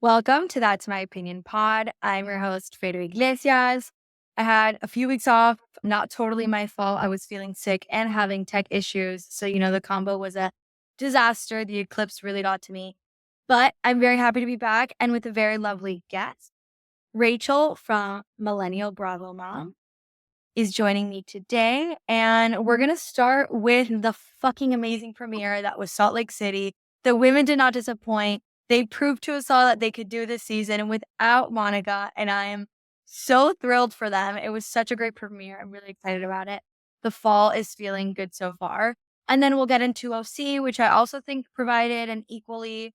Welcome to That's My Opinion pod. I'm your host, Fredo Iglesias. I had a few weeks off, not totally my fault. I was feeling sick and having tech issues. So, the combo was a disaster. The eclipse really got to me. But I'm very happy to be back and with a very lovely guest. Rachel from Millennial Bravo Mom is joining me today. And we're going to start with the fucking amazing premiere that was Salt Lake City. The women did not disappoint. They proved to us all that they could do this season without Monica. And I am so thrilled for them. It was such a great premiere. I'm really excited about it. The fall is feeling good so far. And then we'll get into OC, which I also think provided an equally,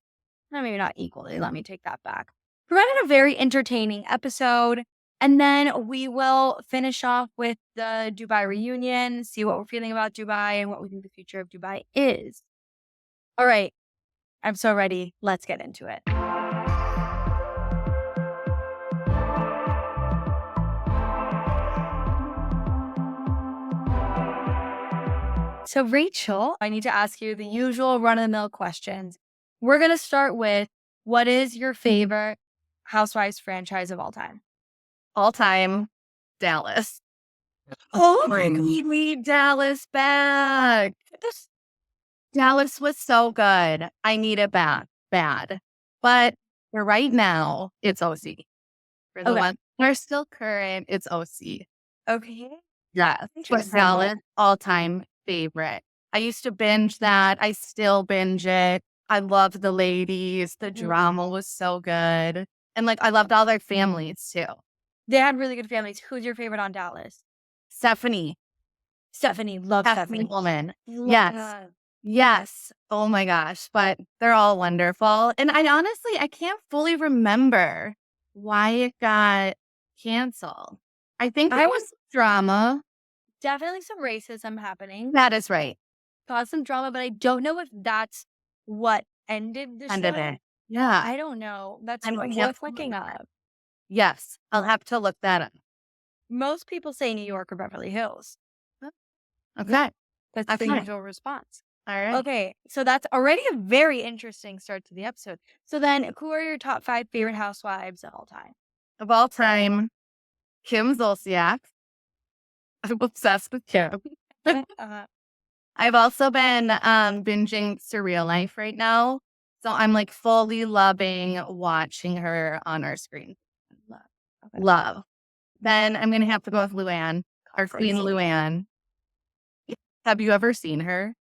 no, maybe not equally, let me take that back. Provided a very entertaining episode. And then we will finish off with the Dubai reunion, see what we're feeling about Dubai and what we think the future of Dubai is. All right. I'm so ready. Let's get into it. So, Rachel, I need to ask you the usual run-of-the-mill questions. We're going to start with, what is your favorite Housewives franchise of all time? All time, Dallas. Oh, we need Dallas back. Dallas was so good. I need it back, bad. But for right now, it's OC. For the ones that are still current, it's OC. Okay. Yeah, but Dallas, all-time favorite. I used to binge that. I still binge it. I loved the ladies. The drama was so good. And I loved all their families too. They had really good families. Who's your favorite on Dallas? Stephanie. Love Stephanie. Woman. Yes. Yes. Oh my gosh. But they're all wonderful. And I can't fully remember why it got canceled. I think there was drama. Definitely some racism happening. That is right. Caused some drama, but I don't know if that's what ended the show. Yeah. I don't know. That's worth looking up. Yes. I'll have to look that up. Most people say New York or Beverly Hills. Okay. That's the usual response. All right. Okay. So that's already a very interesting start to the episode. So then, who are your top 5 favorite housewives of all time? Of all time, Kim Zolciak. I'm obsessed with Kim. I've also been binging Surreal Life right now. So I'm fully loving watching her on our screen. Love. Then I'm going to have to go with Luann, our Queen Luann. Have you ever seen her?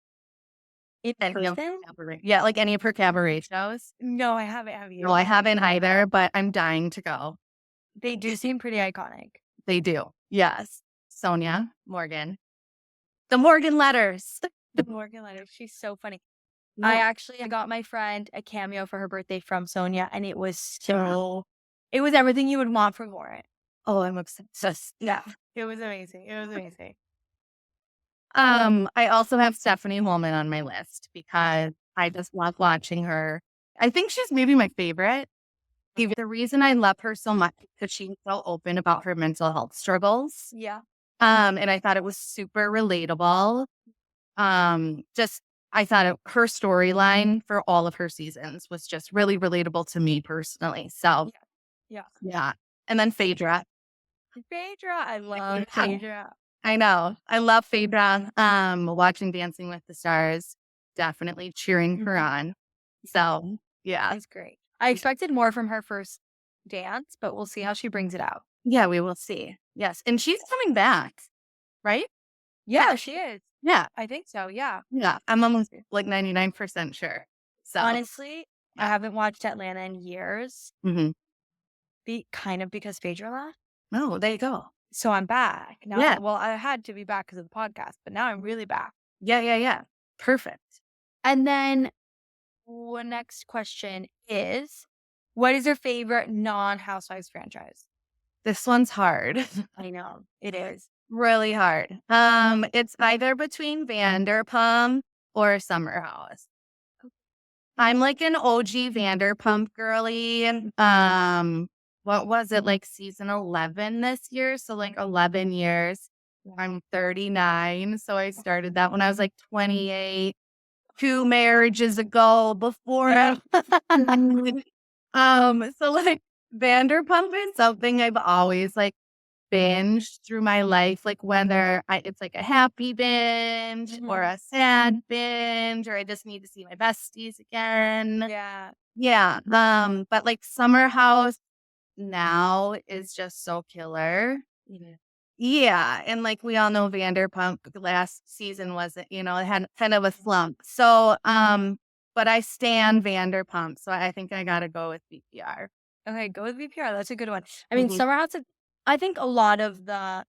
In person? Yeah, any of her cabaret shows? No, I haven't. Have you? No, I haven't either, but I'm dying to go. They do seem pretty iconic. They do. Yes. Sonia Morgan. The Morgan letters. The Morgan letters. She's so funny. I got my friend a cameo for her birthday from Sonia, and it was it was everything you would want from Lauren. Oh, I'm obsessed. Yeah. It was amazing. I also have Stephanie Holman on my list because I just love watching her. I think she's maybe my favorite. The reason I love her so much is because she's so open about her mental health struggles. Yeah. And I thought it was super relatable. I thought her storyline for all of her seasons was just really relatable to me personally. So, yeah. And then Phaedra. I love Phaedra. I know. I love Phaedra. Watching Dancing with the Stars, definitely cheering her on. So, yeah. That's great. I expected more from her first dance, but we'll see how she brings it out. Yeah, we will see. Yes. And she's coming back, right? Yeah, she is. Yeah. I think so. Yeah. Yeah. I'm almost 99% sure. So honestly, I haven't watched Atlanta in years. Because Phaedra left. Oh, there you go. So I'm back. Now, well, I had to be back because of the podcast, but now I'm really back. Yeah. Perfect. And then the next question is, what is your favorite non-Housewives franchise? This one's hard. I know. It is. Really hard. It's either between Vanderpump or Summer House. I'm an OG Vanderpump girly. What was it, season 11 this year? So 11 years. I'm 39. So I started that when I was 28. 2 marriages ago before So like Vanderpump is something I've always like binged through my life, like whether it's like a happy binge or Mhm. a sad binge, or I just need to see my besties again. Yeah. Yeah. But like Summer House now is just so killer. Mhm. Yeah, and like we all know Vanderpump last season wasn't, it had kind of a slump. So, but I stan Vanderpump, so I think I gotta go with VPR. Okay, go with VPR. That's a good one. I mean, Mhm. Summer House, I think a lot of the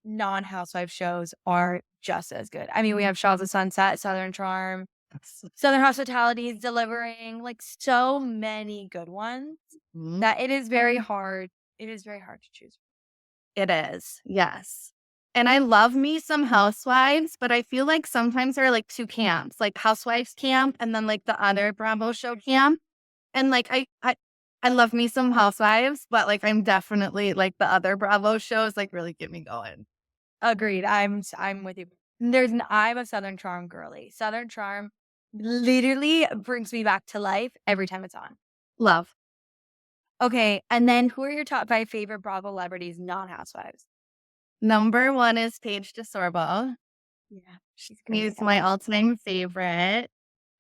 non-housewife shows are just as good. I mean, we have Shaw's of Sunset, Southern Charm, Southern Hospitality is delivering like so many good ones Mhm. that it is very hard. It is very hard to choose. It is, yes. And I love me some Housewives, but I feel like sometimes there are like two camps, like Housewives camp and then like the other Bravo show camp. And like I love me some Housewives, but like I'm definitely like the other Bravo shows like really get me going. Agreed. I'm with you. I'm a Southern Charm girly. Southern Charm literally brings me back to life every time it's on. Love. Okay, and then who are your top 5 favorite Bravo celebrities, non-housewives? Number one is Paige DeSorbo. Yeah, she's great. He's my all-time favorite.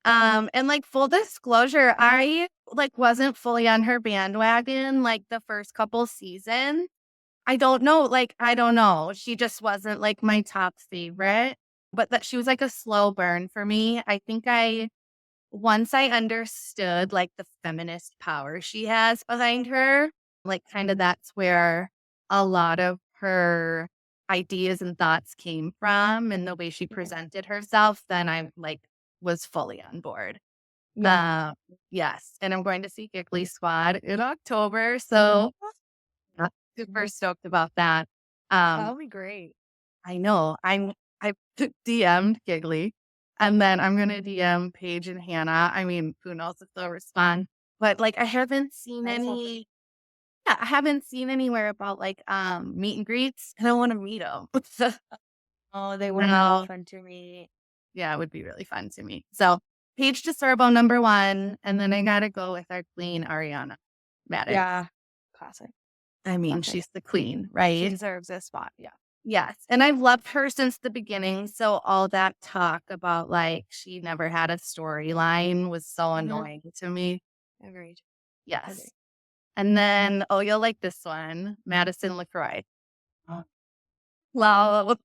And like full disclosure, I like wasn't fully on her bandwagon like the first couple seasons. I don't know. She just wasn't like my top favorite, but that she was like a slow burn for me. I think once I understood like the feminist power she has behind her, like kind of that's where a lot of her ideas and thoughts came from and the way she Yeah. presented herself, then I like was fully on board. Yeah. Uh, yes. And I'm going to see Giggly Squad in October. So super stoked about that. Um, That'll be great. I know I DM'd Giggly and then I'm gonna DM Paige and Hannah. I mean, who knows if they'll respond. But like I haven't seen That's so any yeah, I haven't seen anywhere about like meet and greets and I want to meet them. Oh, they would be really No. fun to meet. Yeah, it would be really fun to meet. So Paige DeSorbo number one, and then I gotta go with our queen Ariana Madix. Yeah. Classic. I mean, Classic. she's the queen, She right? deserves this spot. Yeah. Yes, and I've loved her since the beginning, so all that talk about, like, she never had a storyline was so Mhm. annoying to me. Agreed. Yes. Agreed. And then, oh, you'll like this one, Madison LaCroix. Love.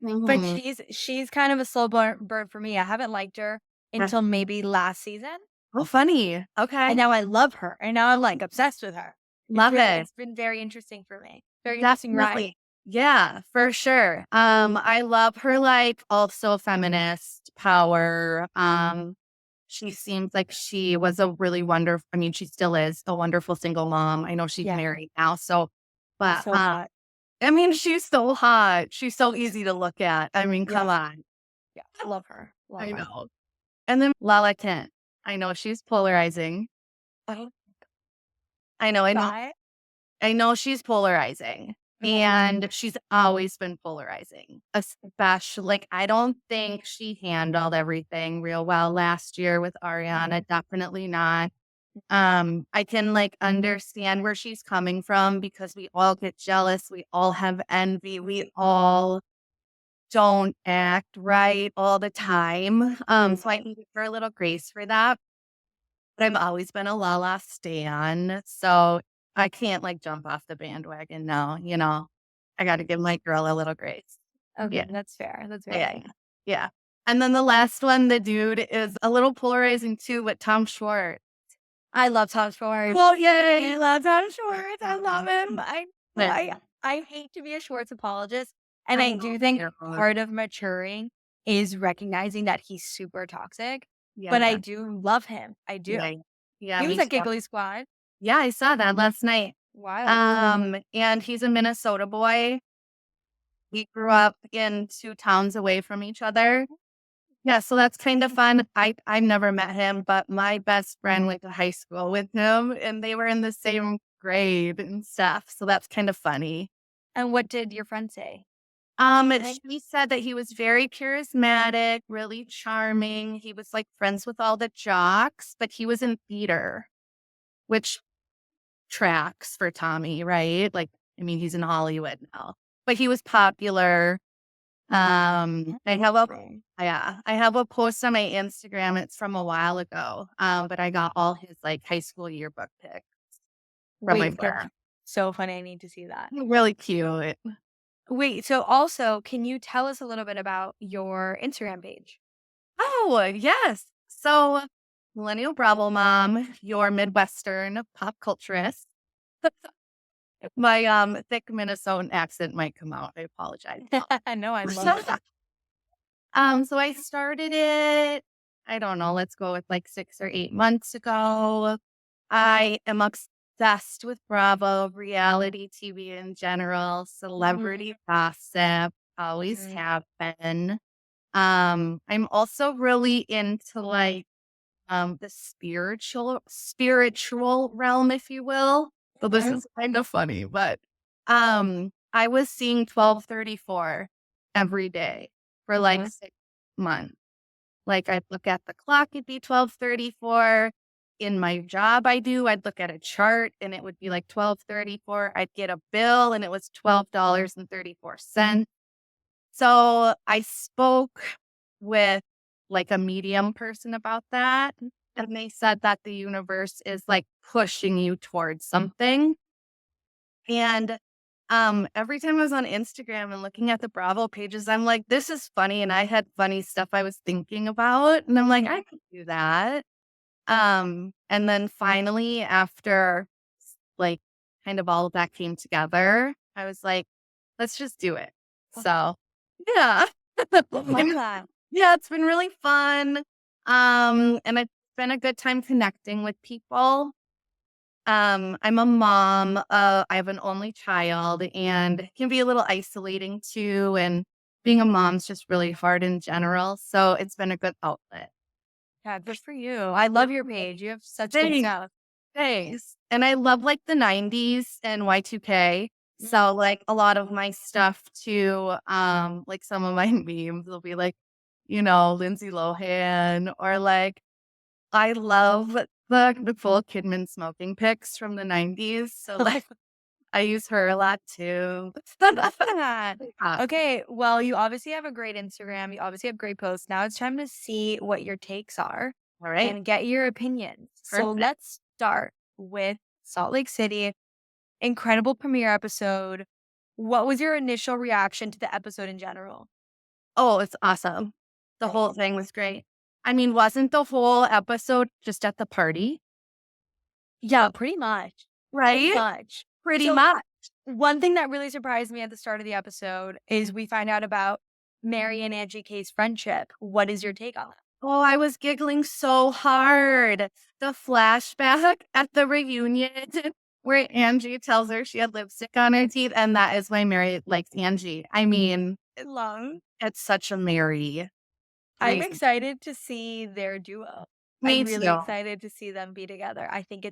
But Mhm. she's kind of a slow bird for me. I haven't liked her until maybe last season, Oh, funny. and Okay. now I love her, and now I'm, like, obsessed with her. Love it. It's been very interesting for me. Very interesting ride. Definitely. Yeah, for sure. I love her, like, also feminist power. She seems like she was a really wonderful I mean, she still is a wonderful single mom. I know she's Yeah. married now, so but, So hot. I mean, she's so hot. She's so easy to look at. I mean, Yeah. come on. Yeah. Love her. Love I her. know. And then Lala Kent. I know she's polarizing. Oh, I know. bye. I know she's polarizing, and she's always been polarizing, especially like, I don't think she handled everything real well last year with Ariana, definitely not. I can, like, understand where she's coming from because we all get jealous, we all have envy, we all don't act right all the time, so I can give her a little grace for that. But I've always been a Lala stan, so I can't, like, jump off the bandwagon now, I gotta give my girl a little grace. Okay, Yeah, that's fair. That's very yeah, fair. yeah. Yeah. And then the last one, the dude is a little polarizing too, but Tom Schwartz. I love Tom Schwartz. Well, yay! I love Tom Schwartz. I love him. Yeah. I hate to be a Schwartz apologist, and I I know. do think Yeah. part of maturing is recognizing that he's super toxic, Yeah, but I yeah. do love him. I do. Yeah. Yeah, He was me at too. Giggly Squad. Yeah, I saw that last night. Wild. And he's a Minnesota boy. We grew up in 2 towns away from each other. Yeah, so that's kind of fun. I've never met him, but my best friend went to high school with him, and they were in the same grade and stuff, so that's kind of funny. And what did your friend say? She said that he was very charismatic, really charming. He was, like, friends with all the jocks, but he was in theater. which tracks for Tommy, right? Like, I mean, he's in Hollywood now, but he was popular. I have a I have a post on my Instagram. It's from a while ago. But I got all his like high school yearbook pics from my Wait, that's friend. so funny. I need to see that. Really cute. Wait, so also, can you tell us a little bit about your Instagram page? Oh, yes. So, Millennial Bravo Mom, your Midwestern pop culturist. My thick Minnesotan accent might come out. I apologize. No, I love it. So I started it, I don't know, let's go with like 6 or 8 months ago. I am obsessed with Bravo, reality TV in general, celebrity gossip, always Mhm. have been. I'm also really into like the spiritual realm, if you will. So this is kind of funny, but I was seeing 1234 every day for like 6 months. Like I'd look at the clock, it'd be 1234. In my job I'd look at a chart and it would be like 1234. I'd get a bill and it was $12.34. So I spoke with like a medium person about that. And they said that the universe is like pushing you towards something. And every time I was on Instagram and looking at the Bravo pages, I'm like, this is funny. And I had funny stuff I was thinking about. And I'm like, I could do that. And then finally, after like kind of all of that came together, I was like, let's just do it. So yeah. Love that. Yeah, it's been really fun. And it's been a good time connecting with people. I'm a mom. I have an only child and it can be a little isolating too. And being a mom's just really hard in general. So it's been a good outlet. Yeah, good for you. I love your page. You have such good Thanks. stuff. Thanks. And I love like the 90s and Y2K. So like a lot of my stuff too, like some of my memes will be like, Lindsay Lohan or like I love the Nicole Kidman smoking pics from the 90s. So like I use her a lot too. That. Yeah. Okay, well, you obviously have a great Instagram. You obviously have great posts. Now it's time to see what your takes are All right. and get your opinions. So Perfect. let's start with Salt Lake City. Incredible premiere episode. What was your initial reaction to the episode in general? Oh, it's awesome. The whole thing was great. I mean, wasn't the whole episode just at the party? Yeah, pretty much. Pretty Right? much. Pretty So much. one thing that really surprised me at the start of the episode is we find out about Mary and Angie K's friendship. What is your take on that? Oh, I was giggling so hard. The flashback at the reunion where Angie tells her she had lipstick on her teeth, and that is why Mary likes Angie. I mean, Love. it's such a Mary I'm reason. excited to see their duo. Me I'm really too. excited to see them be together. I think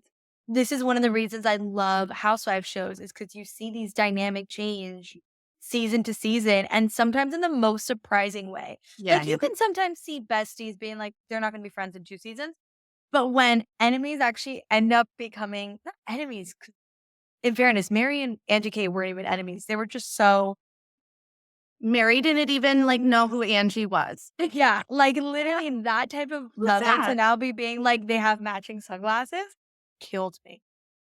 this is one of the reasons I love housewife shows is because you see these dynamic change season to season and sometimes in the most surprising way. Yeah. Like you can sometimes see besties being like they're not going to be friends in 2 seasons, but when enemies actually end up becoming not enemies, 'cause in fairness, Mary and Angie K weren't even enemies. They were just so Mary didn't even like know who Angie was. yeah, like literally that type of level to That. now be being like they have matching sunglasses killed me.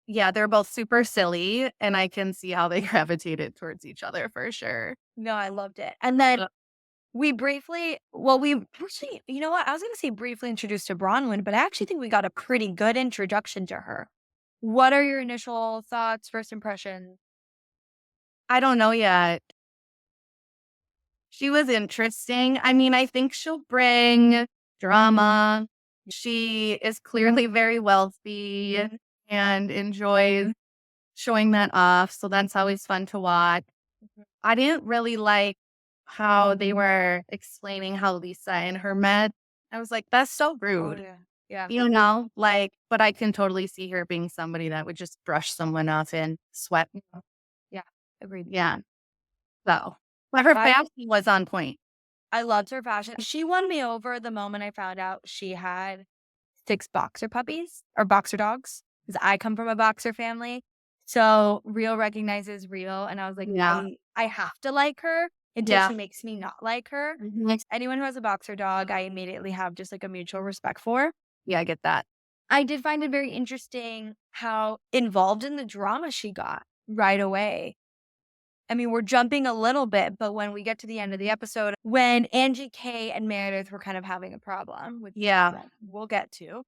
Yeah, they're both super silly, and I can see how they gravitated towards each other for sure. No, I loved it. And then Uh, we actually, you know what? I was going to say briefly introduced to Bronwyn, but I actually think we got a pretty good introduction to her. What are your initial thoughts, first impressions? I don't know yet. She was interesting. I mean, I think she'll bring drama. She is clearly very wealthy and enjoys showing that off. So that's always fun to watch. Mhm. I didn't really like how they were explaining how Lisa and her met. I was like, that's so Oh, rude. yeah. Yeah. Like, but I can totally see her being somebody that would just brush someone off and sweat. Yeah. Agreed. Yeah. So, but her I, fashion was on point. I loved her fashion. She won me over the moment I found out she had 6 boxer puppies or boxer dogs. because I come from a boxer family. So real recognizes real. And I was like, Yeah. I have to like her until Yeah. she makes me not like her. Mhm. Anyone who has a boxer dog, I immediately have just like a mutual respect for. Yeah, I get that. I did find it very interesting how involved in the drama she got right away. I mean, we're jumping a little bit, but when we get to the end of the episode, when Angie K and Meredith were kind of having a problem, which Yeah. we'll get to,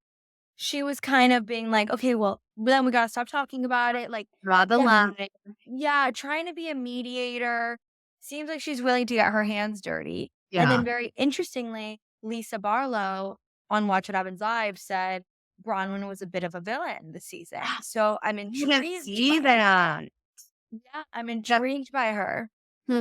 she was kind of being like, okay, well, then we got to stop talking about it. Like, Draw the yeah, line. yeah, trying to be a mediator. Seems like she's willing to get her hands dirty. And Yeah. then, very interestingly, Lisa Barlow on Watch What Happens Live said Bronwyn was a bit of a villain this season. So I'm You didn't intrigued see that. yeah, I'm intrigued by her. Hmm.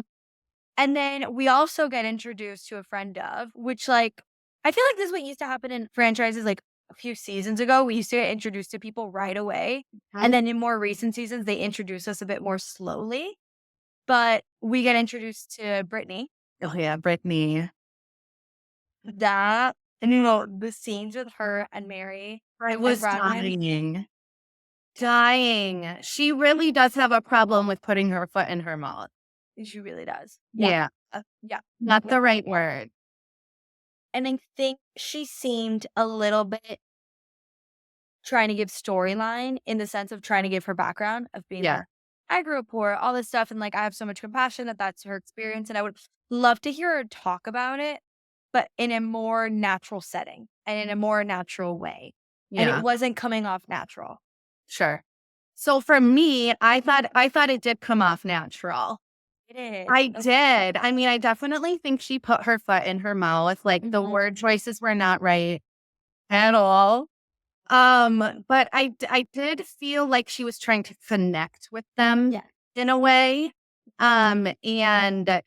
And then we also get introduced to a friend of, which like I feel like this is what used to happen in franchises like a few seasons ago. We used to get introduced to people right away. And then in more recent seasons, they introduce us a bit more slowly. But we get introduced to Brittany. Oh yeah, Brittany. That and you know, the scenes with her and Mary I and was Bronwyn. dying. Dying. She really does have a problem with putting her foot in her mouth. She really does. Yeah. Yeah. Yeah. Not the right word. And I think she seemed a little bit trying to give storyline in the sense of trying to give her background of being Yeah. like, I grew up poor, all this stuff, and like I have so much compassion that that's her experience, and I would love to hear her talk about it, but in a more natural setting and in a more natural way, and it Yeah. wasn't coming off natural. Sure. So for me, I thought it did come off natural. It is. I did. I mean, I definitely think she put her foot in her mouth. Like the Mhm. word choices were not right at all. But I did feel like she was trying to connect with them Yeah. in a way. And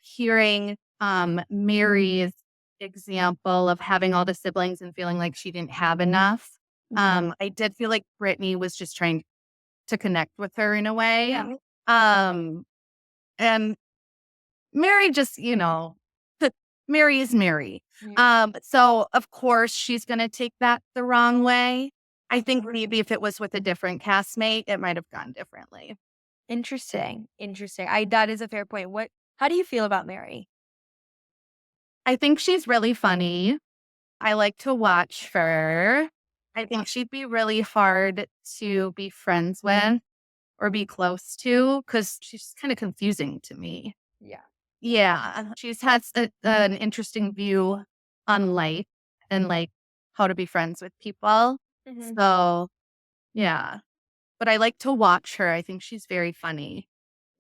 hearing Mary's example of having all the siblings and feeling like she didn't have enough. I did feel like Brittany was just trying to connect with her in a way. Yeah. Um, and Mary just, Mary is Mary. So of course she's gonna take that the wrong way. I think maybe if it was with a different castmate, it might have gone differently. Interesting. Interesting. I that is a fair point. How do you feel about Mary? I think she's really funny. I like to watch her. I think she'd be really hard to be friends with or be close to because she's kind of confusing to me. Yeah. Yeah, she's has an interesting view on life and like how to be friends with people. Mhm. So yeah, but I like to watch her. I think she's very funny.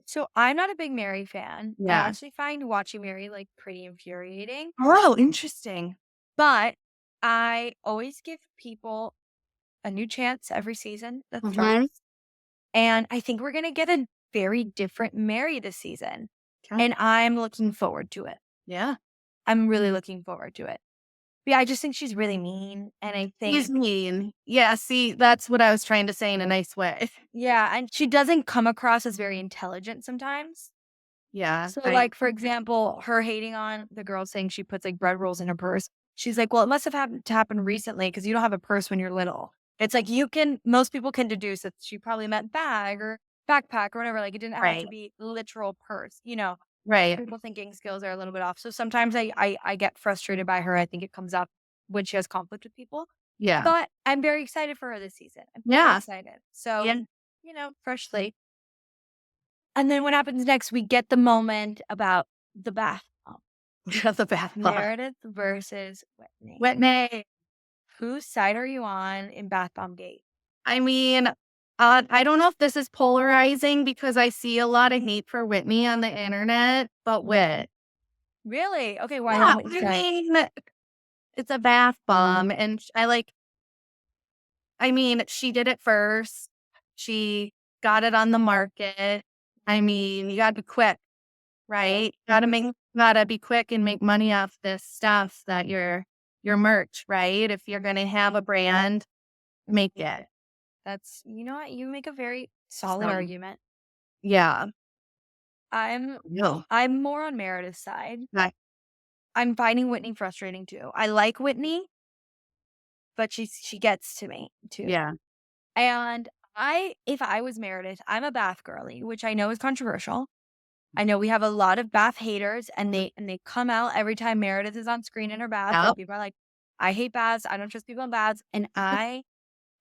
So I'm not a big Mary fan. I Yeah. actually find watching Mary like pretty infuriating. Oh, interesting. But I always give people a new chance every season that Mhm. starts. And I think we're going to get a very different Mary this season. Okay. And I'm looking forward to it. Yeah. I'm really looking forward to it. But yeah, I just think she's really mean. And I He's think, mean. Yeah, see, that's what I was trying to say in a nice way. yeah, and she doesn't come across as very intelligent sometimes. Yeah. So, like, for example, her hating on the girl saying she puts like bread rolls in her purse. She's like, well, it must have happened to happen recently because you don't have a purse when you're little. It's like most people can deduce that she probably meant bag or backpack or whatever. Like, it didn't have to Right. be literal purse. Right. People thinking skills are a little bit off. So sometimes I get frustrated by her. I think it comes up when she has conflict with people. Yeah. But I'm very excited for her this season. I'm very Yeah. excited. So, Yeah. fresh slate. And then what happens next? We get the moment about the bath bomb. The bath bomb. Meredith versus Whitney. Whitney. Whose side are you on in Bath Bomb Gate? I mean, I don't know if this is polarizing because I see a lot of hate for Whitney on the internet, but Whit. Really? Okay, why Yeah, on Whitney's side? it's a bath bomb. And I mean, she did it first. She got it on the market. I mean, you gotta be quick, right? Gotta be quick and make money off this stuff that your merch, right? If you're gonna have a brand, make it. That's you know what? You make a very solid So, argument. yeah. I'm No. I'm more on Meredith's side. Right. I'm finding Whitney frustrating too. I like Whitney, but she gets to me too. Yeah. And If I was Meredith, I'm a bath girly, which I know is controversial. I know we have a lot of bath haters, and they come out every time Meredith is on screen in her bath. Like Yep. people are like, I hate baths. I don't trust people in baths.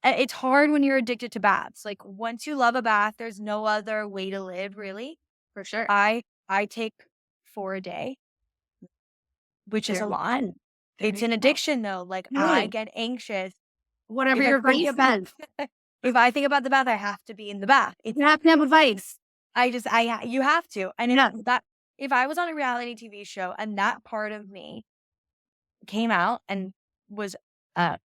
It's hard when you're addicted to baths. Like once you love a bath, there's no other way to live, really. For sure. I take 4 a day, which is a There, lot. there It's you an go. addiction though. Like I Right. get anxious Whatever if I your think vice about says. if I think about the bath, I have to be in the bath. You have to have a vice. You have to. And Yeah. that if I was on a reality TV show and that part of me came out and was a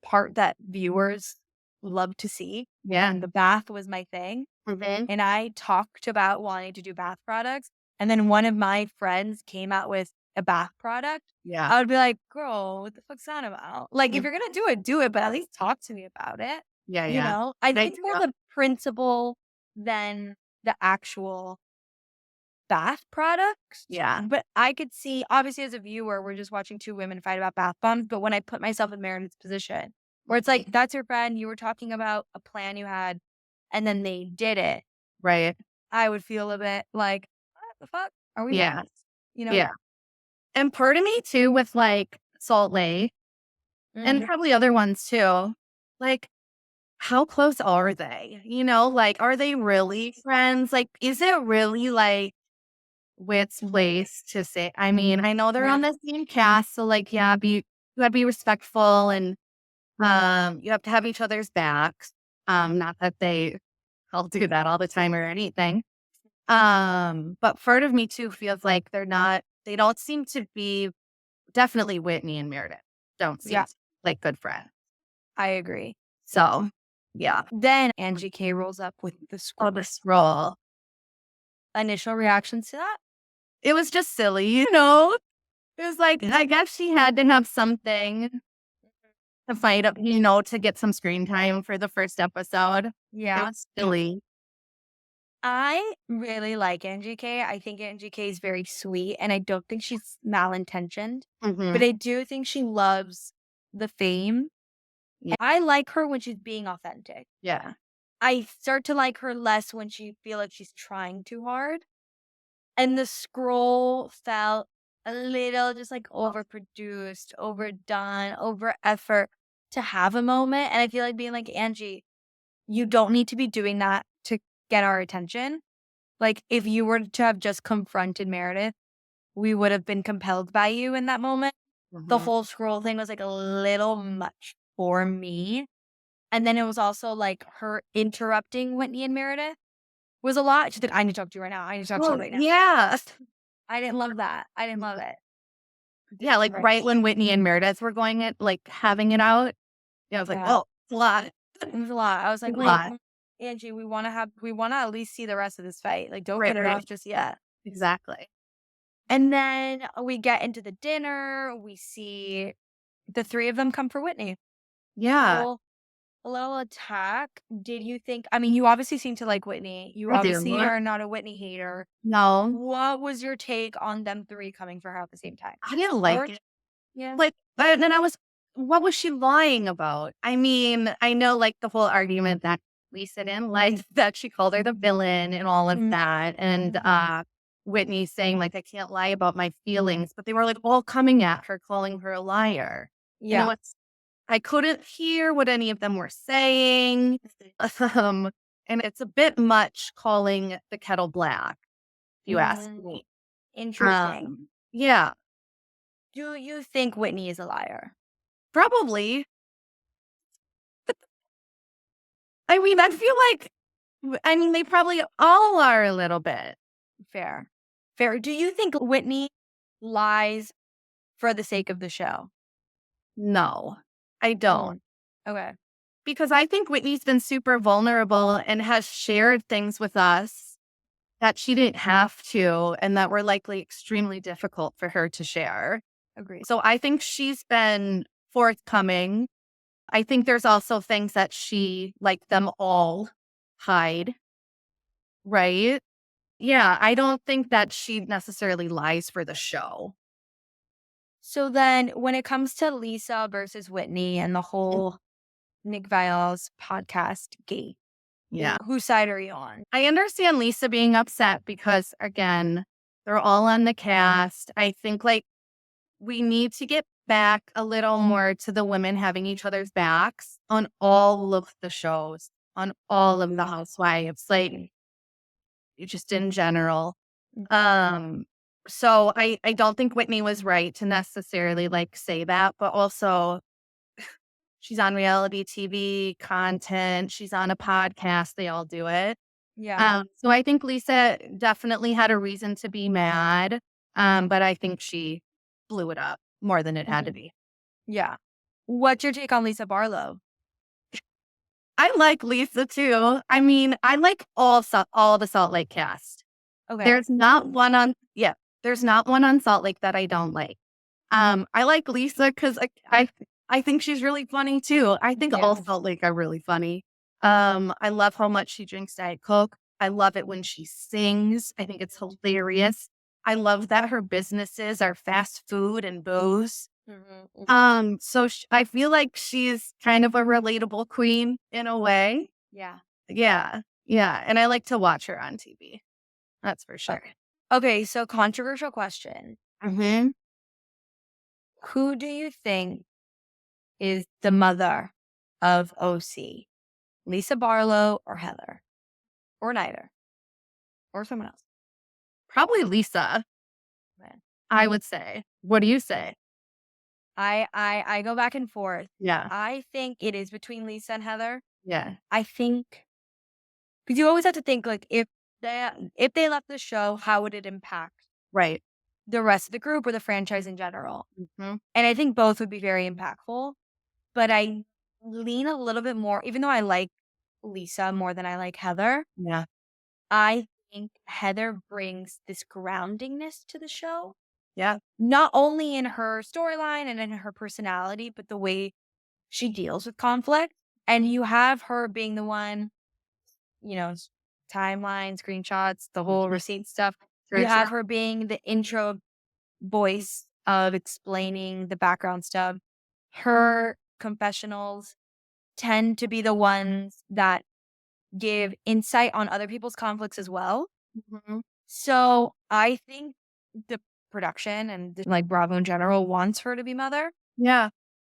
part that viewers love to see, Yeah. and the bath was my thing, Mhm. and I talked about wanting to do bath products, and then one of my friends came out with a bath product, Yeah. I would be like, "Girl, what the fuck's that about?" Like, if Mm. you're gonna do it, but at least talk to me about it, Yeah, you yeah. know? I think They it's more the principle than the actual bath products. yeah. But I could see, obviously, as a viewer, we're just watching 2 women fight about bath bombs, but when I put myself in Meredith's position, where it's like, that's your friend, you were talking about a plan you had, and then they did it, Right. I would feel a bit like, "What the fuck? Are we Yeah. friends?" You know? Yeah. And part of me too with like Salt Lake and Mhm. probably other ones too. Like, how close are they? Like, are they really friends? Like, is it really like Wit's place to say? I mean, I know they're on the same cast, so like, yeah, you gotta be respectful and you have to have each other's backs. Not that they all do that all the time or anything. But part of me too feels like they don't seem to be definitely Whitney and Meredith don't seem Yeah, to like good friends. I agree. So yeah. Then Angie K rolls up with the Oh, this role. initial reactions to that? It was just silly. It was like, I guess she had to have something to fight up, to get some screen time for the first episode. It Yeah. was silly. I really like Angie K. I think Angie K is very sweet, and I don't think she's malintentioned, but Hmm. I do think she loves the fame. Yeah. I like her when she's being authentic. Yeah. I start to like her less when she feel like she's trying too hard. And the scroll felt a little just like overproduced, overdone, over effort to have a moment. And I feel like being like, Angie, you don't need to be doing that to get our attention. Like, if you were to have just confronted Meredith, we would have been compelled by you in that moment. The Hmm. whole scroll thing was like a little much for me. And then it was also like her interrupting Whitney and Meredith was a lot. She's like, I need to talk to you right now. I need to talk to you Well, right now. yeah. I didn't love that. I didn't love it. Yeah, like Right. right when Whitney and Meredith were going it, like having it out. Yeah, I was like, Yeah. oh, it's a lot. It was a lot. I was like, It's a wait, lot. Angie, we want to at least see the rest of this fight. Like, don't Right, cut it right. off just yet. Exactly. And then we get into the dinner. We see the 3 of them come for Whitney. Yeah, Little, a little attack. Did you think, I mean, you obviously seem to like Whitney. You I do. obviously are not a Whitney hater. No, What was your take on them 3 coming for her at the same time? I didn't Or, like it. yeah. Like, and then what was she lying about? I mean, I know like the whole argument that Lisa didn't like that she called her the villain and all of Mm, that. And Whitney saying like, I can't lie about my feelings, but they were like all coming at her, calling her a liar. And it yeah. was, I couldn't hear what any of them were saying. Um, and it's a bit much calling the kettle black, if you ask Mhm. me. Interesting. Yeah, Do you think Whitney is a liar? probably. I mean, I feel like, I mean, they probably all are a little bit. Fair. Fair. Do you think Whitney lies for the sake of the show? No, I don't. Mm. Okay. Because I think Whitney's been super vulnerable and has shared things with us that she didn't have to and that were likely extremely difficult for her to share. Agreed. So I think she's been forthcoming. I think there's also things that she, like them all, hide, right? Yeah, I don't think that she necessarily lies for the show. So then when it comes to Lisa versus Whitney and the whole Nick Viall's podcast gate, Yeah. Whose side are you on? I understand Lisa being upset because, again, they're all on the cast. I think, like, we need to get back a little more to the women having each other's backs on all of the shows, on all of the housewives, like, just in general. Um, so I don't think Whitney was right to necessarily, like, say that, but also she's on reality TV content, she's on a podcast, they all do it. Yeah. So I think Lisa definitely had a reason to be mad, but I think she blew it up more than it had to Mhm. be. Yeah. What's your take on Lisa Barlow? I like Lisa too. I mean, I like all the Salt Lake cast. Okay. There's not one on yeah, there's not one on Salt Lake that I don't like. I like Lisa because I think she's really funny too. I think all Yeah. Salt Lake are really funny. I love how much she drinks Diet Coke. I love it when she sings. I think it's hilarious. I love that her businesses are fast food and booze. Mhm. So I feel like she's kind of a relatable queen in a way. Yeah. Yeah, yeah, and I like to watch her on TV. That's for sure. Okay, so controversial question. Mhm. Who do you think is the mother of OC? Lisa Barlow or Heather? Or neither? Or someone else? Probably Lisa, Man. I would say. What do you say? I go back and forth. Yeah, I think it is between Lisa and Heather. yeah, I think because you always have to think like if they left the show, how would it impact right. the rest of the group or the franchise in general? Mhm. And I think both would be very impactful. But I lean a little bit more, even though I like Lisa more than I like Heather. Yeah, I think Heather brings this groundingness to the show, yeah, not only in her storyline and in her personality, but the way she deals with conflict. And you have her being the one, you know, timeline, screenshots, the whole mhm. receipt stuff. You For sure. have her being the intro voice of explaining the background stuff. Her confessionals tend to be the ones that give insight on other people's conflicts as well. Mhm. So I think the production and like Bravo in general wants her to be mother. Yeah,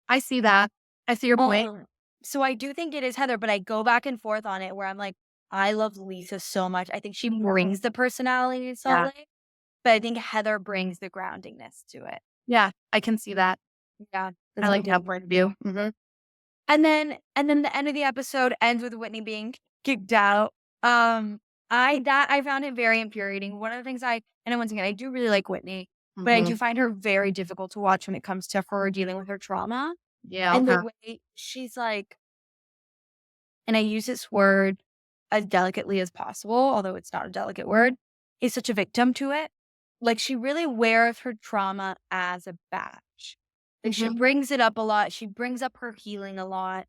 I see that. I see your point. So I do think it is Heather, but I go back and forth on it where I'm like, I love Lisa so much. I think she brings the personality to Salt Yeah, Lake, but I think Heather brings the groundingness to it. yeah, I can see that. Yeah, I that's my like that take. point of view. Mhm. And then the end of the episode ends with Whitney being kicked out. Um, I found it very infuriating. One of the things and once again, I do really like Whitney, but I do Mhm. find her very difficult to watch when it comes to her dealing with her trauma Yeah, and the okay. way she's like, and I use this word as delicately as possible, although it's not a delicate word, is such a victim to it. Like she really wears her trauma as a badge. Like she Mhm. brings it up a lot. She brings up her healing a lot.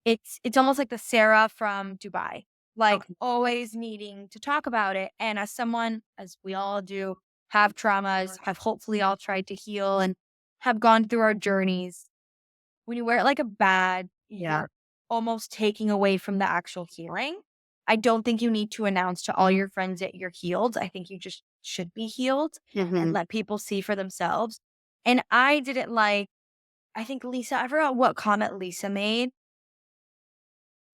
It's almost like the Sarah from Dubai, like Okay. always needing to talk about it. And as someone, as we all do, have traumas, have hopefully all tried to heal and have gone through our journeys. When you wear it like a badge, Yeah. you're almost taking away from the actual healing. I don't think you need to announce to all your friends that you're healed. I think you just should be healed and Mhm. let people see for themselves. And I didn't like, I think Lisa, I forgot what comment Lisa made.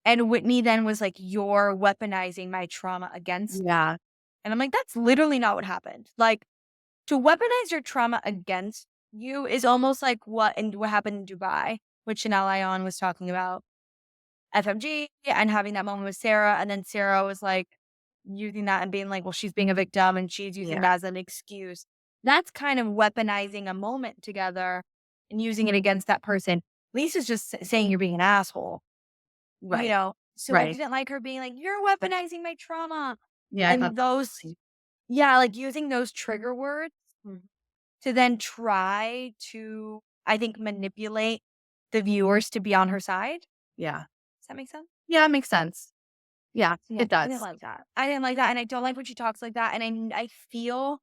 And Whitney then was like, "You're weaponizing my trauma against me." Yeah. And I'm like, "That's literally not what happened." Like, to weaponize your trauma against you is almost like what happened in Dubai, which Chanel Ayan was talking about FMG and having that moment with Sarah. And then Sarah was like using that and being like, well, she's being a victim and she's using Yeah. it as an excuse. That's kind of weaponizing a moment together and using it against that person. Lisa's just saying you're being an asshole. Right. So I Right. didn't like her being like, "You're weaponizing my trauma." Yeah, I thought And those yeah, like using those trigger words Mhm. to then try to, I think, manipulate the viewers to be on her side. Yeah. Does that make sense? Yeah, it makes sense. Yeah, Yeah, it I didn't does. like that. I didn't like that, and I don't like when she talks like that, and I feel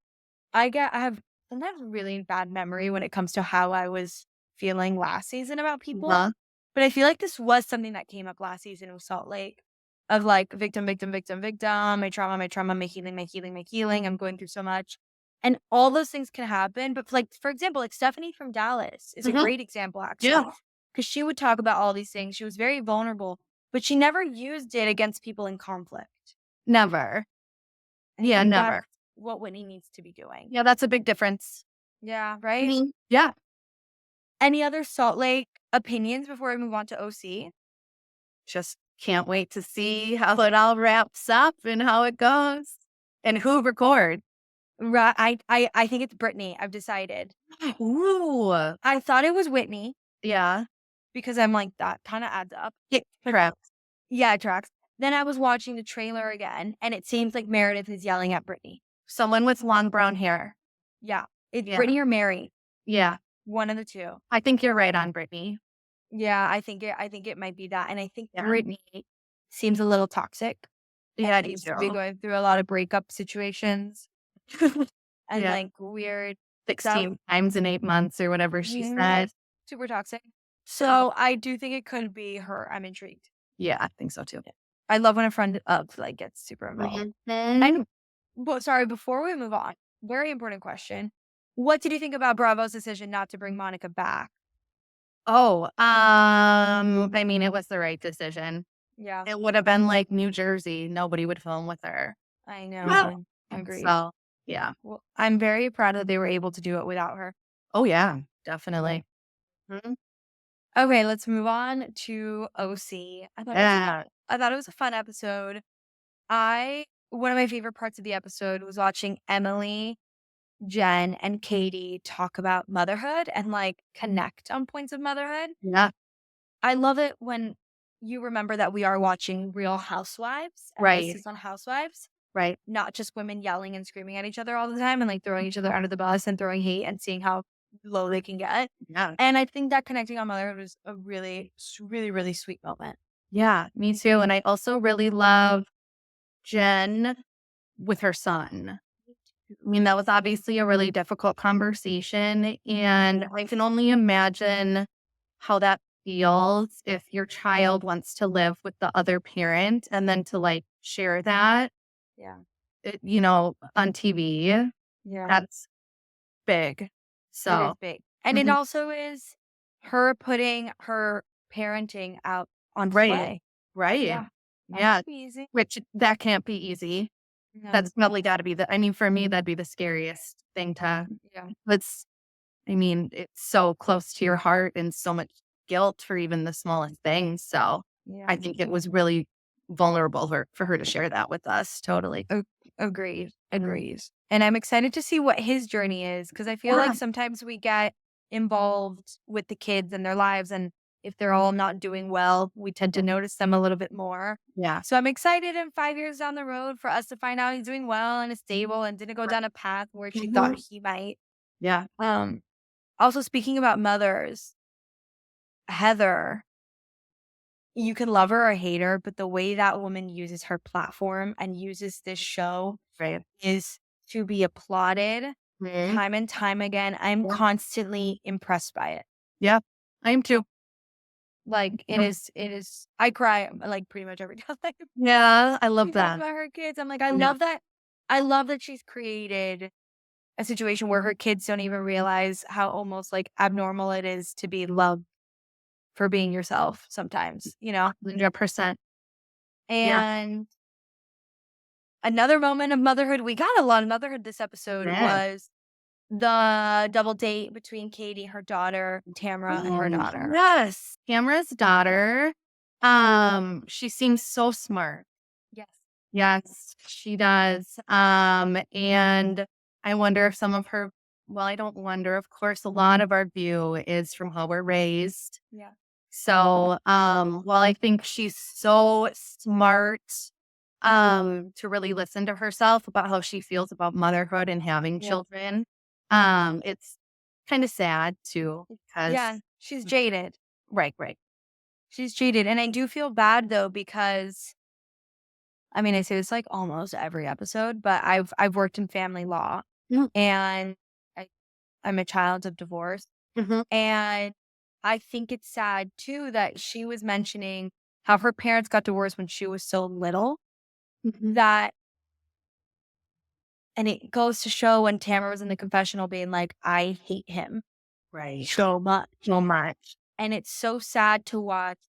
I have sometimes really bad memory when it comes to how I was feeling last season about people, Uh-huh. but I feel like this was something that came up last season with Salt Lake. of like victim, victim, victim, victim, my trauma, my healing, my healing, my healing. I'm going through so much. And all those things can happen. But like, for example, like Stephanie from Dallas is a Mhm. great example, actually, Yeah. because she would talk about all these things. She was very vulnerable, but she never used it against people in conflict. Never. And I Yeah, think that's never. what Whitney needs to be doing. Yeah, that's a big difference. Yeah, right? Mhm. Yeah. Any other Salt Lake opinions before we move on to OC? Just can't wait to see how it all wraps up and how it goes and who records. Right. I think it's Brittany. I've decided. Ooh. I thought it was Whitney Yeah. because I'm like, that kind of adds up. Yeah. Correct. Yeah, it tracks. Then I was watching the trailer again, and it seems like Meredith is yelling at Brittany. Someone with long brown hair. Yeah. It's Yeah. Brittany or Mary. Yeah. One of the two. I think you're right on Brittany. Yeah, I think it might be that. And I think Yeah. Brittany seems a little toxic. Yeah, I do Seems to be too. going through a lot of breakup situations and Yeah. like weird stuff. 16 times in 8 months or whatever she Mhm. said. Super toxic. So I do think it could be her. I'm intrigued. Yeah, I think so too. I love when a friend of like gets super involved. Mhm. And but sorry, before we move on, very important question. What did you think about Bravo's decision not to bring Monica back? Oh, I mean, it was the right decision. Yeah, It would have been like New Jersey. Nobody would film with her. I know. Wow. Agreed. So, yeah. Well, I'm very proud that they were able to do it without her. Oh, yeah, definitely. Mhm. Okay, let's move on to OC. Yeah. I thought it was a fun episode. I One of my favorite parts of the episode was watching Emily, Jen, and Katie talk about motherhood and like connect on points of motherhood. Yeah. I love it when you remember that we are watching Real Housewives and this Right. is on Housewives, Right. not just women yelling and screaming at each other all the time and like throwing each other under the bus and throwing hate and seeing how low they can get. Yeah. And I think that connecting on motherhood was a really, really sweet moment. Yeah, me too. And I also really love Jen with her son. I mean, that was obviously a really difficult conversation. And I can only imagine how that feels if your child wants to live with the other parent and then to like share that, Yeah. on TV. Yeah. That's big. It is So, big. And it mhm. also is her putting her parenting out on Right. display. Right. Yeah. Not Yeah. easy. Which that can't be easy. No. That's probably got to be I mean, for me, that'd be the scariest thing to, Yeah. it's so close to your heart and so much guilt for even the smallest things. So Yeah. I think it was really vulnerable for her to share that with us. Totally. Agreed. Agreed. And I'm excited to see what his journey is because I feel Yeah. like sometimes we get involved with the kids and their lives. And if they're all not doing well, we tend to notice them a little bit more. Yeah. So I'm excited in 5 years down the road for us to find out he's doing well and is stable and didn't go down a path where she thought he might. Yeah. Also, speaking about mothers, Heather, you can love her or hate her, but the way that woman uses her platform and uses this show Right. is to be applauded Mhm. time and time again. I'm Yeah. constantly impressed by it. Yeah. I am too. Like Yeah. it is I cry like pretty much every time. Yeah. I She love talks that. about her kids. I'm like, I Yeah. love that. I love that she's created a situation where her kids don't even realize how almost like abnormal it is to be loved for being yourself sometimes, 100%. Yeah. And another moment of motherhood, we got a lot of motherhood this episode, Yeah. was the double date between Katie, her daughter, Tamara, and her daughter. Yes. Tamara's daughter. She seems so smart. Yes. Yes, she does. And I wonder if some of her, well, I don't wonder, of course, a lot of our view is from how we're raised. Yeah. So, while I think she's so smart, to really listen to herself about how she feels about motherhood and having Yeah. children, it's kind of sad too, because, Yeah. She's jaded. right, right. She's jaded. And I do feel bad though, because I mean, I say this like almost every episode, but I've worked in family law Mhm. and I, I'm a child of divorce. Mhm. And I think it's sad too that she was mentioning how her parents got divorced when she was so little, Mhm. that and it goes to show when Tamara was in the confessional being like, "I hate him Right. so much." So much. And it's so sad to watch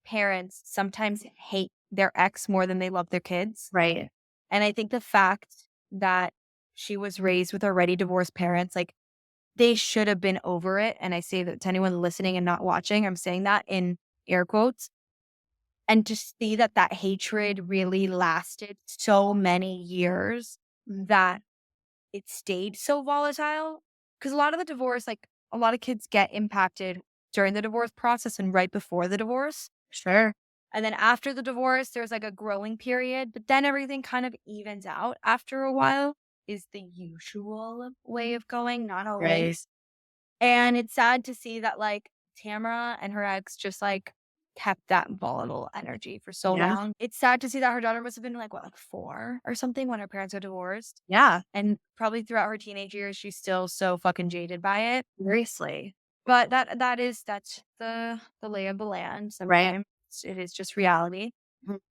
parents sometimes hate their ex more than they love their kids. Right. And I think the fact that she was raised with already divorced parents, like, they should have been over it. And I say that to anyone listening and not watching, I'm saying that in air quotes. And to see that that hatred really lasted so many years, that it stayed so volatile. Because a lot of the divorce, like, a lot of kids get impacted during the divorce process and right before the divorce. Sure. And then after the divorce, there's like a growing period, but then everything kind of evens out after a while, is the usual way of going, not Right. always. And it's sad to see that, like, Tamara and her ex just, like, kept that volatile energy for so Yeah. long. It's sad to see that her daughter must have been, like, what, like 4 or something when her parents got divorced? Yeah. And probably throughout her teenage years, she's still so fucking jaded by it. Seriously. But that's the lay of the land Right. sometimes. It is just reality.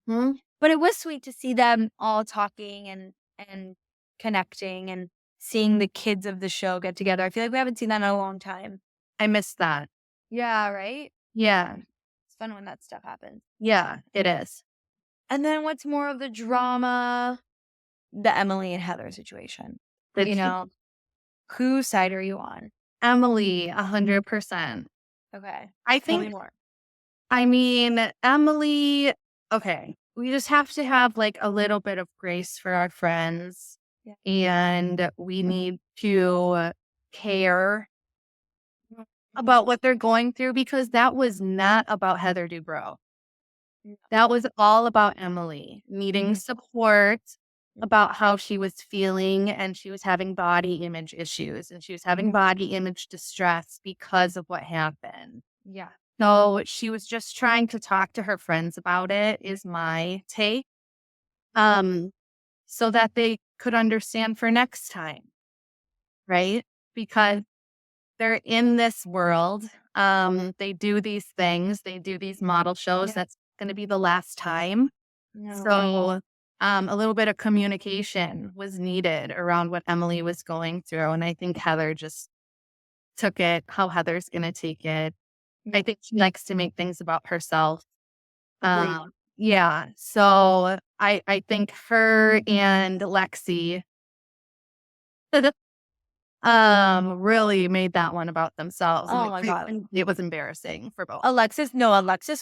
Mhm. But it was sweet to see them all talking and connecting and seeing the kids of the show get together. I feel like we haven't seen that in a long time. I miss that. Yeah, right? Yeah. It's fun when that stuff happens. Yeah, it is. And then what's more of the drama? The Emily and Heather situation. The You know, whose side are you on? Emily, 100%. Okay. I Tell me think, more. I mean, Emily, okay, we just have to have like a little bit of grace for our friends, Yeah. and we need to care about what they're going through, because that was not about Heather Dubrow. No. That was all about Emily needing Mhm. support, about how she was feeling, and she was having body image issues, and she was having body image distress because of what happened. Yeah. So she was just trying to talk to her friends about it, is my take. Um, so that they could understand for next time, right? Because they're in this world. They do these things, they do these model shows. Yeah. That's going to be the last time. No. So, a little bit of communication was needed around what Emily was going through. And I think Heather just took it how Heather's going to take it. I think she likes to make things about herself. Agreed. Yeah. So I think her and Lexi really made that one about themselves. Oh my God. And it was embarrassing for both. Alexis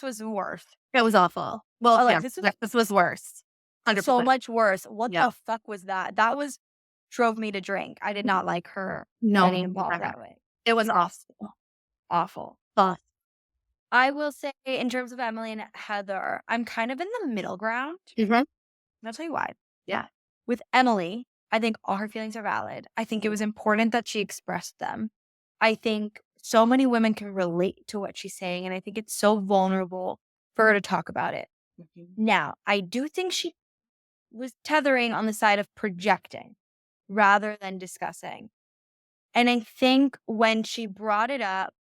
was worse. It was awful. Well, yeah, Alexis was this was worse. so 100%. much worse. What Yeah. the fuck was that? That was drove me to drink. I did not like her No, getting involved that way. it was awful. Awful. But I will say, in terms of Emily and Heather, I'm kind of in the middle ground. Mhm. I'll tell you why. Yeah. With Emily, I think all her feelings are valid. I think it was important that she expressed them. I think so many women can relate to what she's saying, and I think it's so vulnerable for her to talk about it. Now, I do think she was tethering on the side of projecting rather than discussing. And I think when she brought it up,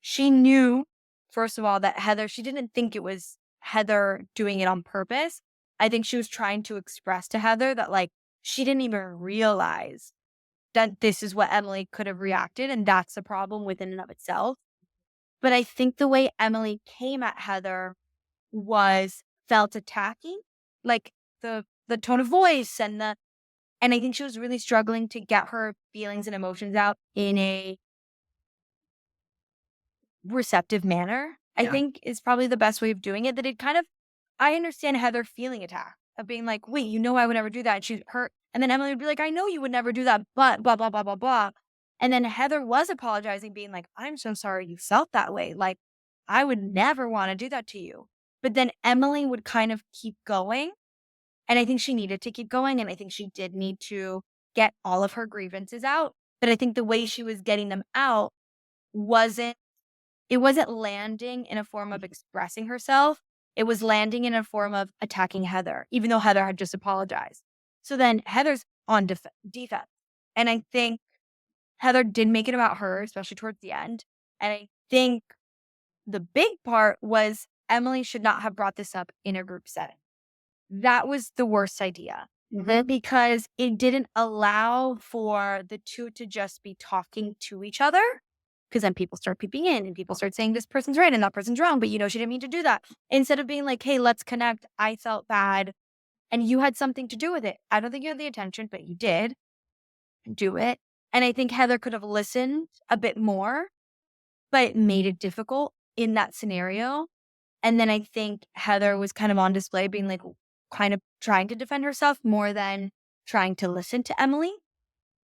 she knew, first of all, that Heather, she didn't think it was Heather doing it on purpose. I think she was trying to express to Heather that, like, she didn't even realize that this is what Emily could have reacted. And that's a problem within and of itself. But I think the way Emily came at Heather felt attacking, like the tone of voice and I think she was really struggling to get her feelings and emotions out in a receptive manner, I Yeah. think is probably the best way of doing it. That it kind of, I understand Heather feeling attacked, of being like, wait, you know, I would never do that. And she's hurt. And then Emily would be like, I know you would never do that, but blah, blah, blah, blah, blah. And then Heather was apologizing, being like, I'm so sorry you felt that way. Like, I would never want to do that to you. But then Emily would kind of keep going. And I think she needed to keep going. And I think she did need to get all of her grievances out. But I think the way she was getting them out wasn't it wasn't landing in a form of expressing herself. It was landing in a form of attacking Heather, even though Heather had just apologized. So then Heather's on defense. And I think Heather did make it about her, especially towards the end. And I think the big part was Emily should not have brought this up in a group setting. That was the worst idea because it didn't allow for the two to just be talking to each other. Because then people start peeping in and people start saying this person's right and that person's wrong, but she didn't mean to do that. Instead of being like, hey, let's connect. I felt bad and you had something to do with it. I don't think you had the attention, but you did do it. And I think Heather could have listened a bit more, but it made it difficult in that scenario. And then I think Heather was kind of on display being like, kind of trying to defend herself more than trying to listen to Emily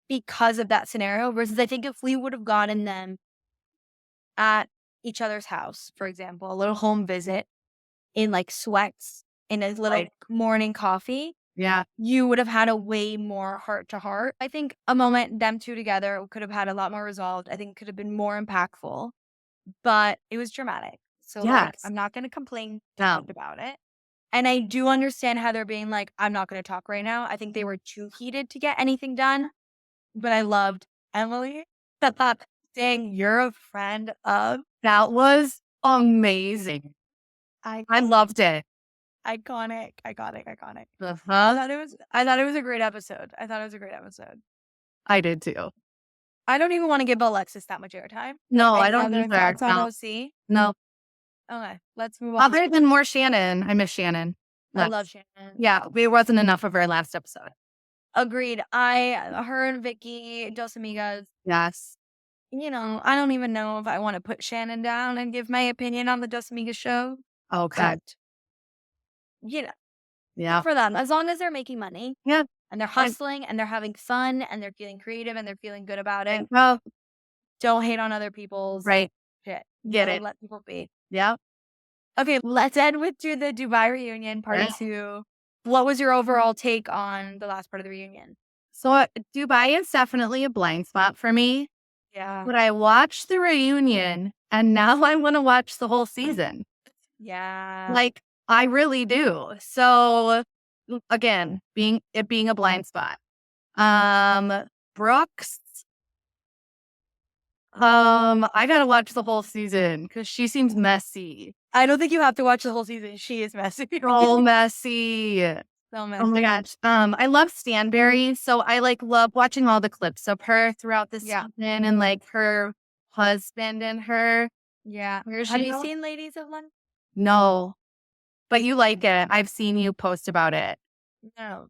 because of that scenario. Versus I think if we would have gotten them at each other's house, for example, a little home visit in like sweats in a little morning coffee, you would have had a way more heart to heart. I think a moment, them two together could have had a lot more resolved. I think it could have been more impactful, but it was dramatic. So like, I'm not going to complain about it. And I do understand Heather being like, I'm not going to talk right now. I think they were too heated to get anything done. But I loved Emily saying, you're a friend of. That was amazing. I loved it. Iconic. I thought it was a great episode. I did too. I don't even want to give Alexis that much airtime. No, Any I don't other either. thoughts on OC? No. Okay, let's move on. Other than more Shannon. I miss Shannon. I love Shannon. Yeah, there wasn't enough of her last episode. Agreed. Her and Vicky, Dos Amigas. Yes. I don't even know if I want to put Shannon down and give my opinion on the Dos Amigas show. Okay. Yeah. For them, as long as they're making money. Yeah. And they're hustling and they're having fun and they're feeling creative and they're feeling good about it. Well, don't hate on other people's shit. Get it. Let people be. Yeah. Okay, let's end with the Dubai reunion part 2. What was your overall take on the last part of the reunion? So Dubai is definitely a blind spot for me. Yeah. But I watched the reunion and now I want to watch the whole season. Yeah. Like, I really do. So again, being a blind spot. Brooks. I gotta watch the whole season because she seems messy. I don't think you have to watch the whole season. She is messy. So messy. So messy. Oh my gosh. I love Stanberry. So I love watching all the clips of her throughout the season and like her husband and her. Yeah. Have you seen Ladies of London? No. But you like it. I've seen you post about it. No.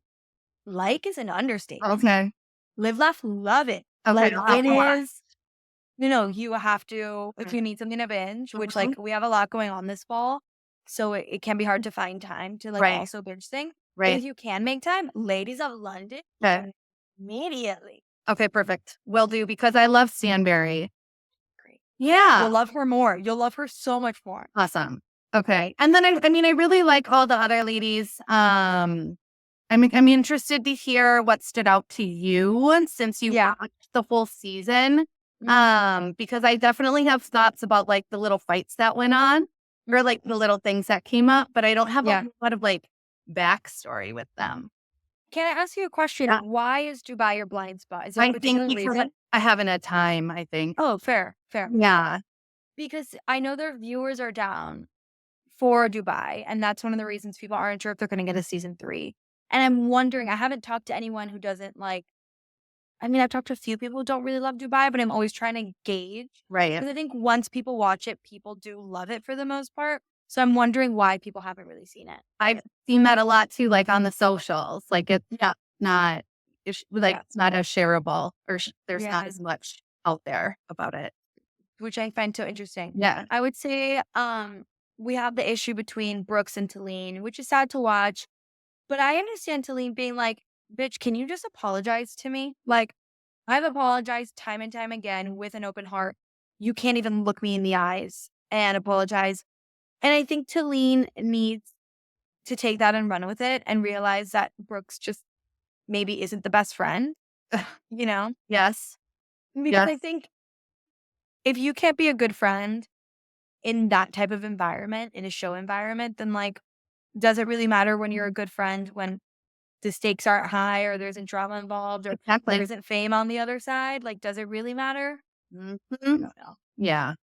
Like is an understatement. Okay. Live, laugh, love it. Okay. It is. You have to, if you need something to binge, which we have a lot going on this fall. So it can be hard to find time to also binge things. Right. But if you can make time, Ladies of London. Okay. Immediately. Okay, perfect. Will do because I love Stanberry. Great. Yeah. You'll love her more. You'll love her so much more. Awesome. Okay. And then I really like all the other ladies. I'm interested to hear what stood out to you since you watched the whole season. Because I definitely have thoughts about the little fights that went on or the little things that came up, but I don't have a lot of backstory with them. Can I ask you a question? Yeah. Why is Dubai your blind spot? Is there a particular reason? I haven't had time, I think. Oh, fair. Yeah. Because I know their viewers are down for Dubai, and that's one of the reasons people aren't sure if they're going to get a season 3. And I'm wondering, I haven't talked to anyone who doesn't I've talked to a few people who don't really love Dubai, but I'm always trying to gauge. Right. Because I think once people watch it, people do love it for the most part. So I'm wondering why people haven't really seen it. I've seen that a lot too, on the socials. It's not, it's not as shareable or there's not as much out there about it. Which I find so interesting. Yeah. I would say we have the issue between Brooks and Talene, which is sad to watch. But I understand Talene being like, bitch, can you just apologize to me? I've apologized time and time again with an open heart. You can't even look me in the eyes and apologize. And I think Talene needs to take that and run with it and realize that Brooks just maybe isn't the best friend, Yes. Because I think if you can't be a good friend in that type of environment, in a show environment, then does it really matter when you're a good friend when the stakes aren't high or there isn't drama involved or there isn't fame on the other side? Does it really matter? Mm-hmm. I don't know. Yeah.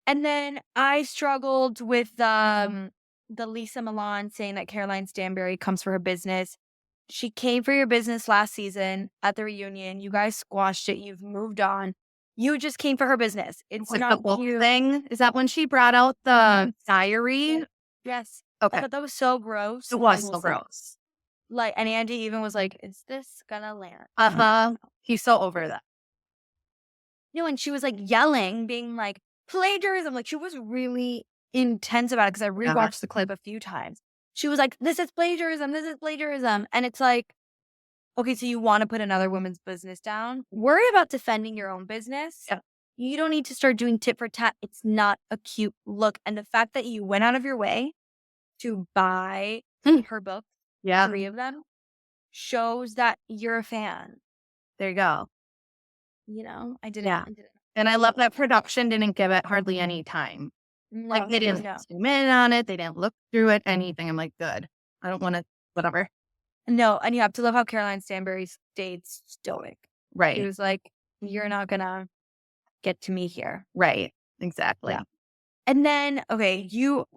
And then I struggled with the Lisa Milan saying that Caroline Stanbury comes for her business. She came for your business last season at the reunion. You guys squashed it. You've moved on. You just came for her business. It's With the not book cute. thing? Is that when she brought out the diary? Yes. I Okay. thought that was so gross. It I was will so say. gross. Like, and Andy even was like, "Is this gonna land?" Uh-huh. He's so over that. No, and she was like yelling, being like, "Plagiarism." Like, she was really intense about it because I Yeah. rewatched the clip a few times. She was like, "This is plagiarism. This is plagiarism." And it's like, okay, so you want to put another woman's business down? Worry about defending your own business. Yeah. You don't need to start doing tit for tat. It's not a cute look. And the fact that you went out of your way to buy Hmm. her book, Yeah. 3 of them, shows that you're a fan. There you go. You know, I didn't. Yeah. I didn't. And I love that production didn't give it hardly any time. Like, No, they didn't no, zoom in on it. They didn't look through it, anything. I'm like, good. I don't want to, whatever. no. And you have to love how Caroline Stanbury stayed stoic. She Right. was like, "You're not gonna get to me here." Right. Exactly. Yeah. And then, okay,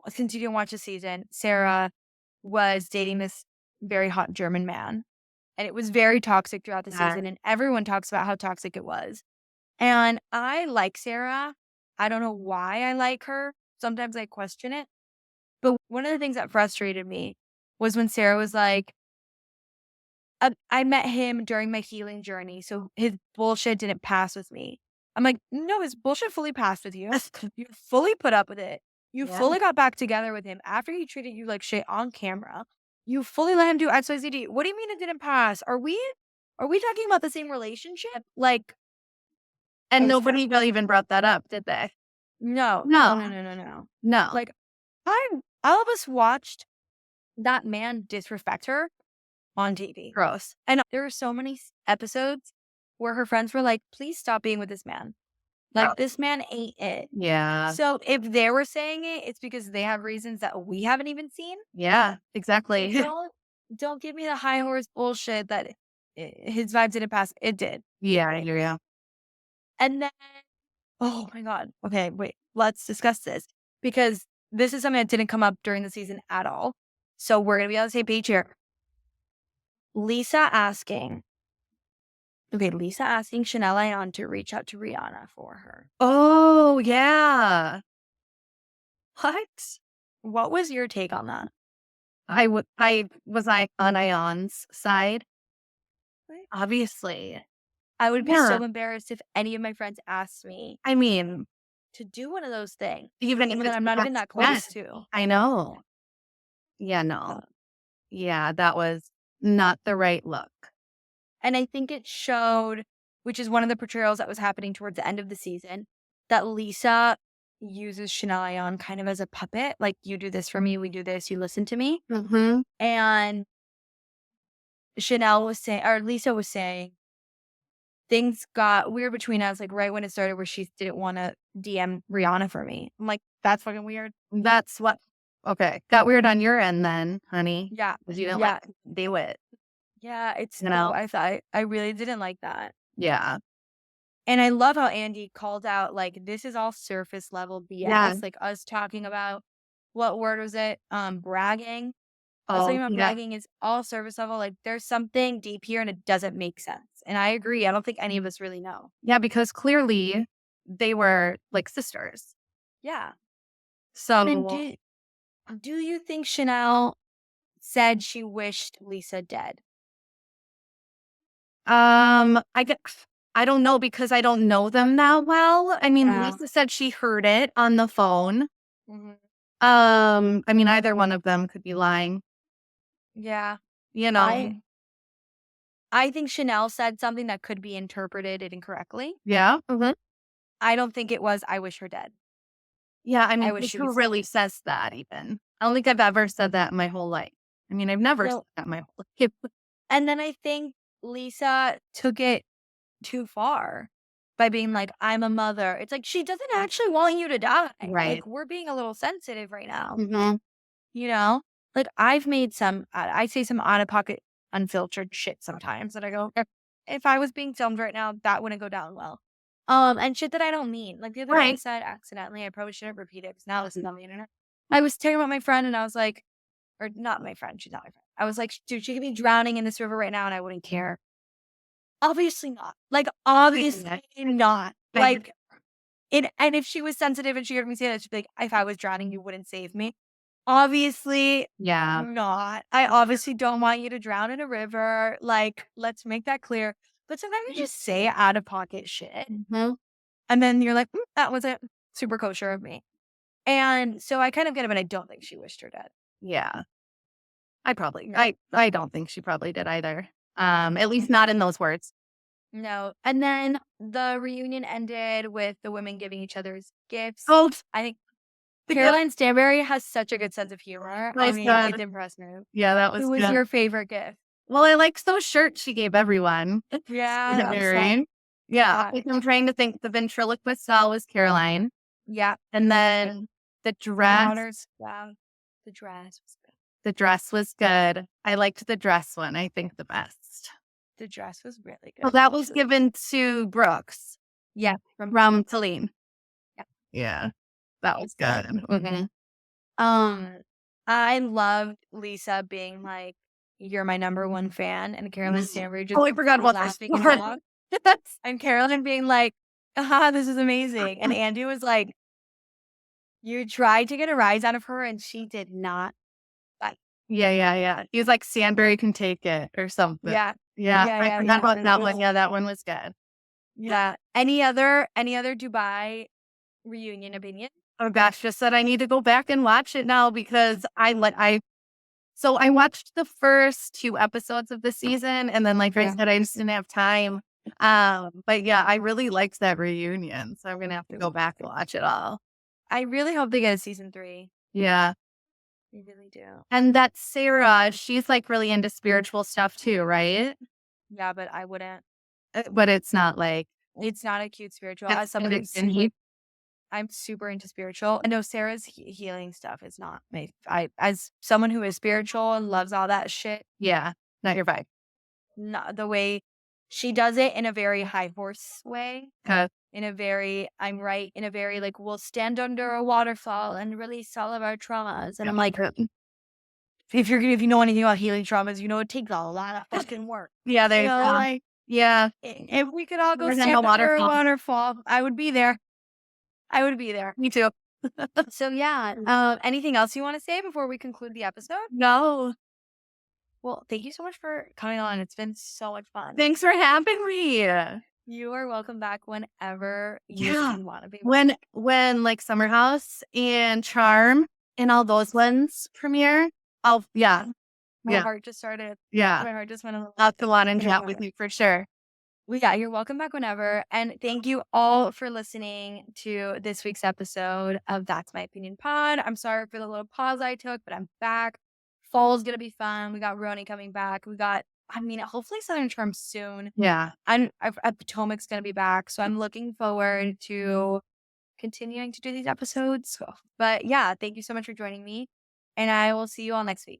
since you didn't watch the season, Sarah was dating this very hot German man. And it was very toxic throughout the Yeah. season. And everyone talks about how toxic it was. And I like Sarah. I don't know why I like her. Sometimes I question it. But one of the things that frustrated me was when Sarah was like, I met him during my healing journey. So his bullshit didn't pass with me. I'm like, no, his bullshit fully passed with you. You fully put up with it. You Yeah. fully got back together with him after he treated you like shit on camera. You fully let him do XYZ. What do you mean it didn't pass? Are we talking about the same relationship? Like, And I was nobody really even brought that up, did they? no, no, No. no, no, no, no. No. Like, all of us watched that man disrespect her on TV. Gross. And there were so many episodes where her friends were like, please stop being with this man. Like, this man ain't it. Yeah. So if they were saying it, it's because they have reasons that we haven't even seen. Yeah. Exactly. Don't give me the high horse bullshit that his vibes didn't pass. It did. Yeah, I hear you. And then, oh my God. Okay, wait, let's discuss this because this is something that didn't come up during the season at all. So we're going to be on the same page here. Lisa asking Chanel Ayan to reach out to Rihanna for her. Oh, yeah. What? What was your take on that? I was on Ion's side. Right. Obviously. I would be Yeah. so embarrassed if any of my friends asked me I mean, to do one of those things. even if That it's I'm not even that close to. I know. Yeah, no. Yeah, that was not the right look. And I think it showed, which is one of the portrayals that was happening towards the end of the season, that Lisa uses Chanel Ayan kind of as a puppet. Like, you do this for me, we do this, you listen to me. Mm-hmm. And Lisa was saying, things got weird between us, like right when it started, where she didn't want to DM Rihanna for me. I'm like, that's fucking weird. That's what. Okay, got weird on your end then, honey. Yeah. Because you didn't Yeah. do it. Yeah. It's, You know? I really didn't like that. Yeah. And I love how Andy called out, like, this is all surface level BS. Yeah. Like, us talking about, what word was it? Bragging. Us Oh, talking about yeah. bragging is all surface level. Like, there's something deep here and it doesn't make sense. And I agree. I don't think any of us really know. Yeah, because clearly they were like sisters. Yeah. So And do you think Chanel said she wished Lisa dead? I don't know because I don't know them that well. I mean, Yeah. Lisa said she heard it on the phone. Mhm. I mean, either one of them could be lying, Yeah. you know. I think Chanel said something that could be interpreted incorrectly. Yeah. Mm-hmm. I don't think it was, I wish her dead. Yeah, I mean, wish she who was really says that even? I don't think I've ever said that in my whole life. I mean, I've never No. said that in my whole life. And then I think Lisa took it too far by being like, I'm a mother. It's like, she doesn't actually want you to die. Right. Like, we're being a little sensitive right now. Mm-hmm. You know? Like, I've made I say some out of pocket, unfiltered shit sometimes that I go, if I was being filmed right now, that wouldn't go down well. And shit that I don't mean. Like the other day I Right. said accidentally, I probably shouldn't repeat it because now this is on the internet. I was talking about my friend and I was like, or not my friend, she's not my friend. I was like, dude, she could be drowning in this river right now and I wouldn't care. Obviously not. Like, obviously not. Like, and if she was sensitive and she heard me say that, she'd be like, if I was drowning, you wouldn't save me. Obviously Yeah. not. I obviously don't want you to drown in a river. Like, let's make that clear. But sometimes you just say out of pocket shit. Mhm. And then you're like, that wasn't super kosher of me. And so I kind of get it, but I don't think she wished her dead. Yeah. No. I don't think she probably did either. At least not in those words. No. And then the reunion ended with the women giving each other's gifts. Oh, I think the gift Caroline Stanbury has such a good sense of humor. I was mean, good. it's impressive. Yeah, that was Who was good. your favorite gift? Well, I liked those shirts she gave everyone. Yeah, that was Stanbury. fun. Yeah, I'm trying to think. The ventriloquist doll was Caroline, Yeah. and then the dress. Waters. Wow. The dress was good. The dress was good. I liked the dress one, I think, the best. The dress was really Well, good. that was actually. given to Brooks Yeah. from Talene. Yeah. Yeah, that was good. Mhm. I loved Lisa being like, "You're my number one fan," and Carolyn Stanbury just Oh, I forgot about this. laughing it off. And Carolyn being like, this is amazing. And Andy was like, "You tried to get a rise out of her, and she did not." But Yeah. He was like, Sandberry can take it or something. yeah, Yeah, yeah, I yeah, forgot yeah. about that one. Yeah, that one was good. Yeah. Any other Dubai reunion opinion? Oh gosh, just that I need to go back and watch it now because so I watched the first 2 episodes of the season and then like I Yeah. said, I just didn't have time. But yeah, I really liked that reunion. So I'm gonna have to go back and watch it all. I really hope they get a season 3. Yeah. I really do. And that Sarah, she's like really into spiritual stuff too, right? Yeah, but I wouldn't. But it's not like It's not a cute spiritual. it's As somebody it's in he I'm super into spiritual. I know Sarah's healing stuff is not my. As someone who is spiritual and loves all that shit, yeah, not your vibe. not the way she does it in a very high horse way, 'Cause in a very I'm right, in a very like we'll stand under a waterfall and release all of our traumas. And I'm like, if you know anything about healing traumas, you know it takes a lot of fucking work. yeah, You they know, like yeah. if we could all go There's no stand under a waterfall. waterfall, I would be there. I would be there. Me too. So yeah, anything else you want to say before we conclude the episode? No. Well, thank you so much for coming on. It's been so much fun. Thanks for having me. You are welcome back whenever you Yeah. want to be. When like Summer House and Charm and all those ones premiere, yeah. My Yeah. heart just started. Yeah. My heart just went a little. I'll come on and chat with you for sure. Well, yeah, you're welcome back whenever. And thank you all for listening to this week's episode of That's My Opinion Pod. I'm sorry for the little pause I took, but I'm back. Fall's going to be fun. We got Roni coming back. Hopefully Southern Charm soon. Yeah. And Potomac's going to be back. So I'm looking forward to continuing to do these episodes. But yeah, thank you so much for joining me. And I will see you all next week.